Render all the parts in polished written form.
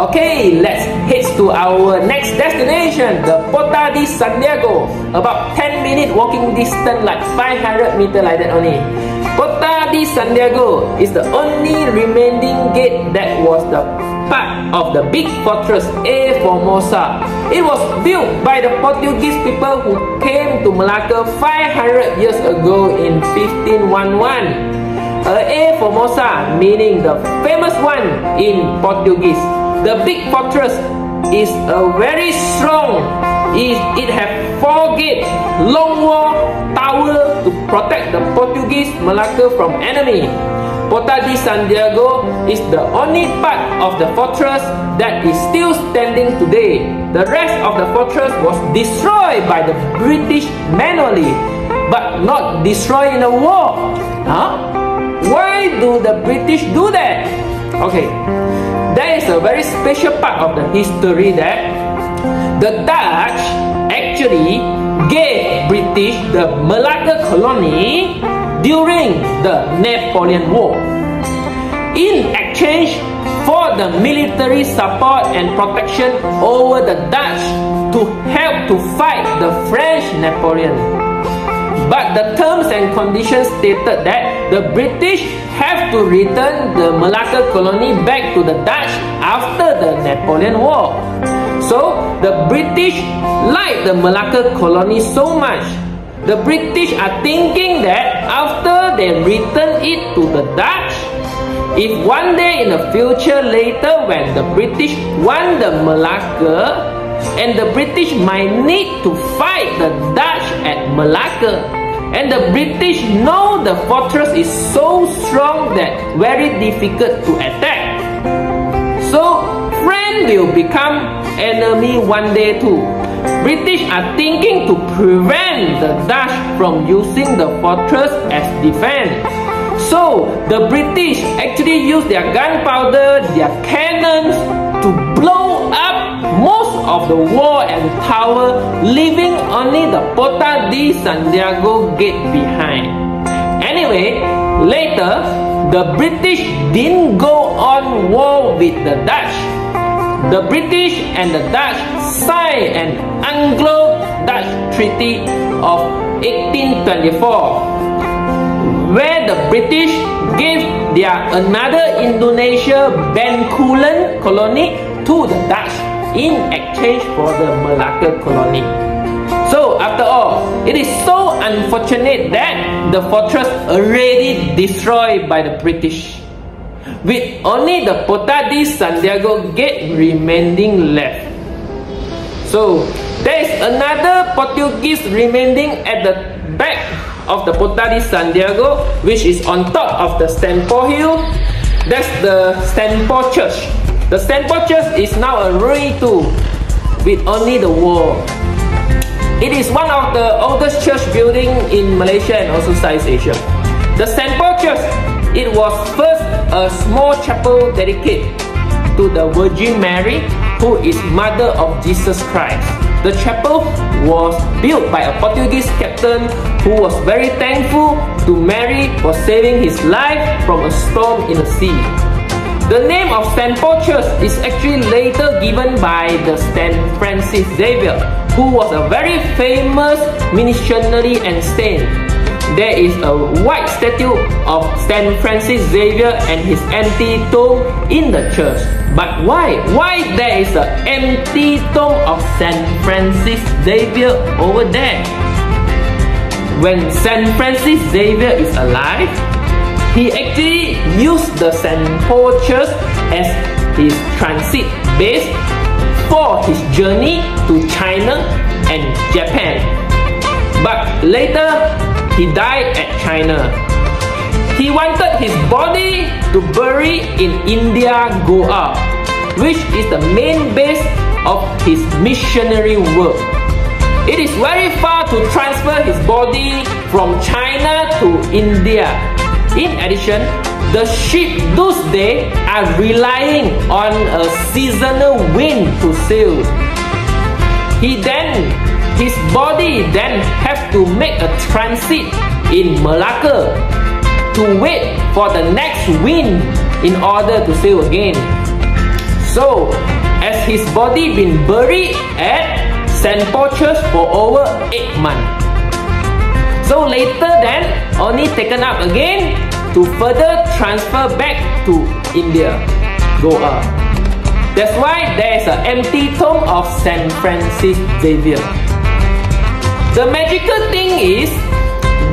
Okay, let's head to our next destination, the Porta De Santiago. About 10 minute walking distance, like 500 meters like that only. Porta De Santiago is the only remaining gate that was the part of the big fortress FARMOSA. It was built by the Portuguese people who came to Malacca 500 years ago in 1511. FARMOSA meaning the famous one in Portuguese. The big fortress is a very strong. It has 4 gates, long wall, tower to protect the Portuguese Malacca from enemy. Porta De Santiago is the only part of the fortress that is still standing today. The rest of the fortress was destroyed by the British manually, but not destroyed in a war. Why do the British do that? Okay, there is a very special part of the history that the Dutch actually gave British the Malacca colony during the Napoleon War. In exchange for the military support and protection over the Dutch to help to fight the French Napoleon. But the terms and conditions stated that the British have to return the Malacca colony back to the Dutch after the Napoleon War. So the British like the Malacca colony so much. The British are thinking that after they return it to the Dutch, if one day in the future later when the British want the Malacca, and the British might need to fight the Dutch at Malacca, and the British know the fortress is so strong that very difficult to attack. So friend will become enemy one day too. British are thinking to prevent the Dutch from using the fortress as defense. So the British actually use their gunpowder, their cannons to blow up most of the wall and tower, leaving only the Porta De Santiago gate behind. Anyway, later the British didn't go on war with the Dutch. The British and the Dutch signed an Anglo-Dutch Treaty of 1824, where the British gave their another Indonesia Bencoolen colony to the Dutch in exchange for the Malacca colony. So after all, it is so unfortunate that the fortress already destroyed by the British, with only the Porta De Santiago gate remaining left. So there is another Portuguese remaining at the back of the Porta De Santiago, which is on top of the St Paul Hill. That's the St Paul Church. The St Paul Church is now a ruin too, with only the wall. It is one of the oldest church building in Malaysia and also Southeast Asia. The St Paul Church, it was first a small chapel dedicated to the Virgin Mary, who is mother of Jesus Christ. The chapel was built by a Portuguese captain who was very thankful to Mary for saving his life from a storm in the sea. The name of St Paul Church is actually later given by the St Francis Xavier, who was a very famous missionary and saint. There is a white statue of St Francis Xavier and his empty tomb in the church. But why? Why there is an empty tomb of St Francis Xavier over there? When St Francis Xavier is alive, he actually used the St Paul Church as his transit base for his journey to China and Japan. But later, he died at China. He wanted his body to bury in India, Goa, which is the main base of his missionary work. It is very far to transfer his body from China to India. In addition, the ship those days are relying on a seasonal wind to sail. His body then has to make a transit in Malacca to wait for the next wind in order to sail again. So, as his body been buried at St. Paul Church for over 8 months. So later then, only taken up again to further transfer back to India, Goa. That's why there is an empty tomb of St. Francis Xavier. The magical thing is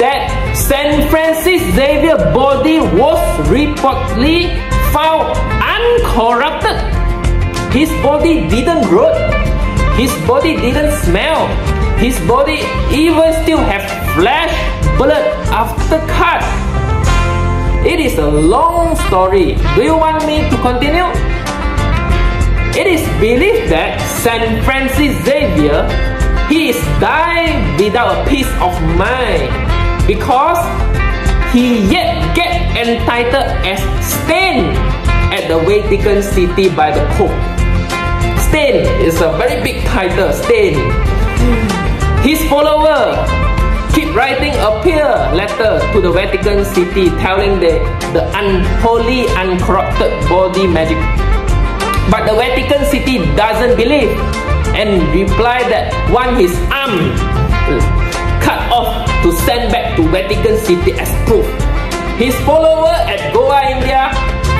that St. Francis Xavier body was reportedly found uncorrupted. His body didn't rot. His body didn't smell. His body even still have flesh, blood after cut. It is a long story. Do you want me to continue? It is believed that St. Francis Xavier, he is dying without a peace of mind because he yet get entitled as Saint at the Vatican City by the Pope. Saint is a very big title, Saint. His follower keep writing appeal letter to the Vatican City telling the unholy, uncorrupted body magic. But the Vatican City doesn't believe and reply that want his arm cut off to send back to Vatican City as proof. His follower at Goa, India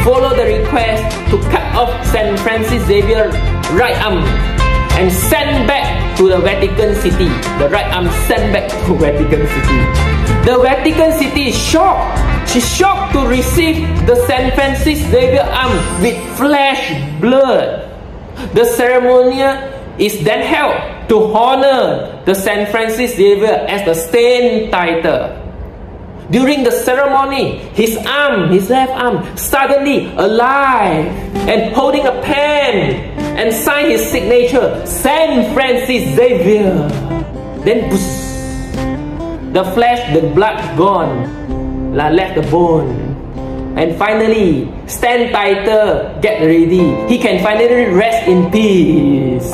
follow the request to cut off St. Francis Xavier right arm and send back to the Vatican City. The right arm sent back to Vatican City. The Vatican City is shocked. She's shocked to receive the St. Francis Xavier arm with flesh, blood. The ceremony is then held to honor the St. Francis Xavier as the saint title. During the ceremony, his arm, his left arm, suddenly alive and holding a pen and sign his signature, St. Francis Xavier. Then the flesh, the blood gone, left the bone. And finally, stand title, get ready. He can finally rest in peace.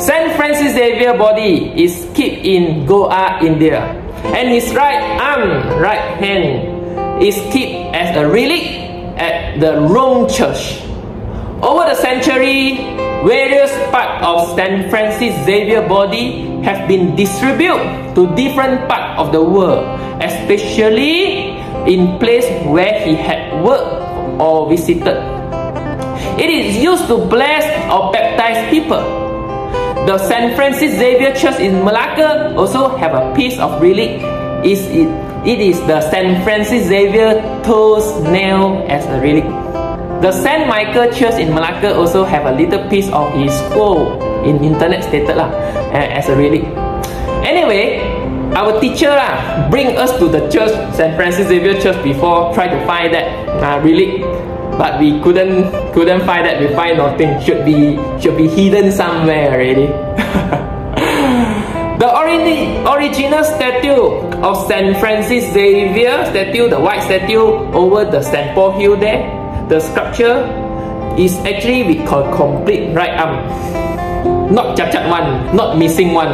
St. Francis Xavier body is kept in Goa, India. And his right arm, right hand, is kept as a relic at the Rome Church. Over the century, various parts of St. Francis Xavier body have been distributed to different parts of the world, especially in places where he had worked or visited. It is used to bless or baptize people. The St. Francis Xavier Church in Malacca also have a piece of relic. It is the St. Francis Xavier toes nail as a relic. The St. Michael Church in Malacca also have a little piece of his skull in internet stated as a relic. Anyway, our teacher bring us to the church, St. Francis Xavier Church, before try to find that relic. But we couldn't find that. We find nothing. Should be hidden somewhere already. The original statue of St. Francis Xavier statue, the white statue over the St. Paul Hill there, the sculpture is actually we call complete right arm, not cacat one, not missing one.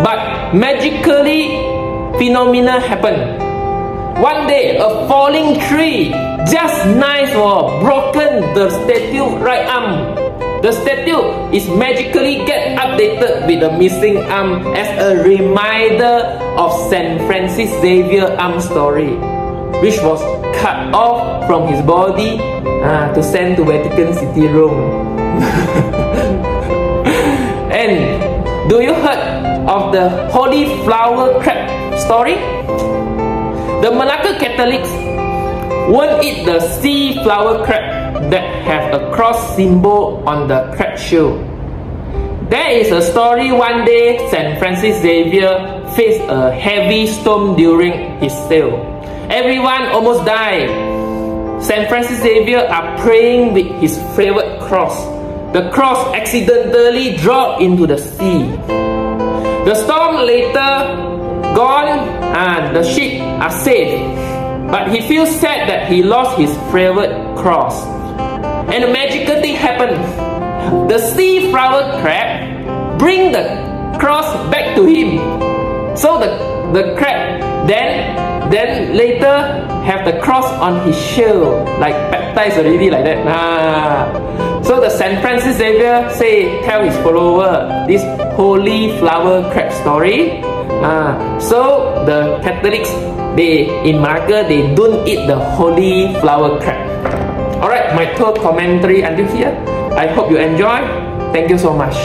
But magically, phenomena happen. One day, a falling tree just nice broken the statue right arm. The statue is magically get updated with the missing arm as a reminder of St. Francis Xavier arm story, which was cut off from his body to send to Vatican City, Rome. And do you heard of the Holy Flower Crab story? The Malacca Catholics won't eat the sea flower crab that have a cross symbol on the crab shell. There is a story one day St. Francis Xavier faced a heavy storm during his sail. Everyone almost died. St. Francis Xavier are praying with his favorite cross. The cross accidentally dropped into the sea. The storm later gone and the ship are safe, but he feels sad that he lost his favorite cross. And a magical thing happened. The sea flower crab bring the cross back to him. So the crab then later have the cross on his shell, like baptized already like that. St Francis Xavier tell his follower this holy flower crab story. So the Catholics in Malacca they don't eat the holy flower crab. Alright, my tour commentary until here. I hope you enjoy. Thank you so much.